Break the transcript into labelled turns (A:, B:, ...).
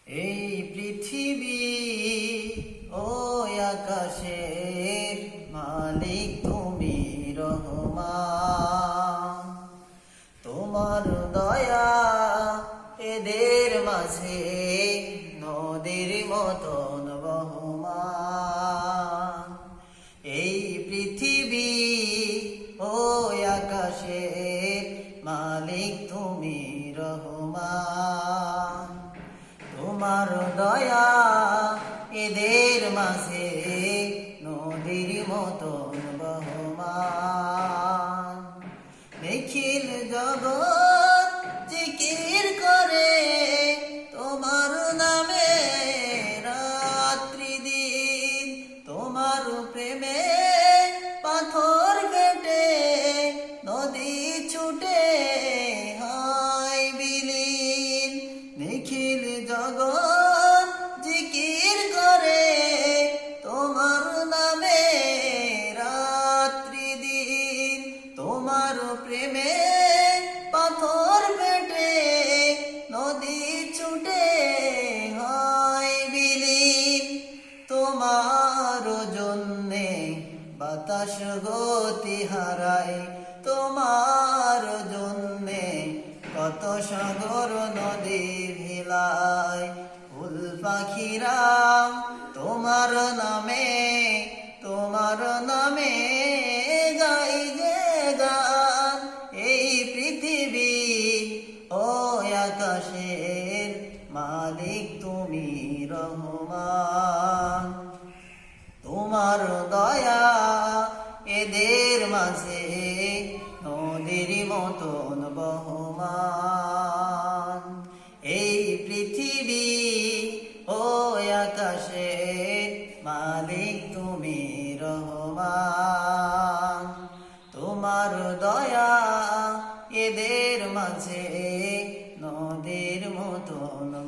A: এই পৃথিবী ও আকাশের মালিক তুমি রহমান। তোমার দয়া এদের মাঝে নদীর মতন বহমান। এই পৃথিবী ও আকাশের মালিক তুমি রহমান। তোমার দয়া এদের মাঝে নদীর মতন বহমান। নিখিল জগৎ জিকির করে তোমার নামে রাত্রি দিন। তোমার প্রেমে পাথর কেটে নদী ছুটে হয় বিলীন। নিখিল জগৎ জিকির করে তোমার নামে রাত্রি দিন। তোমার প্রেমে পাথর পেটে নদী ছুটে হয় বিলীন। তোমার জন্যে বাতাস গতি হারায়, তোমার জন্যে কত সাগর নদী ভিলায়। ফুল পাখিরা তোমার নামে গাই যে গান। এই পৃথিবী ও আকাশের মালিক তুমি রহমান। তোমার দয়া এদের মাঝে নদীর মতন বহমান। এই পৃথিবী ও আকাশের মালিক তুমি রহমান। তোমার দয়া এদের মাঝে নদীর মতন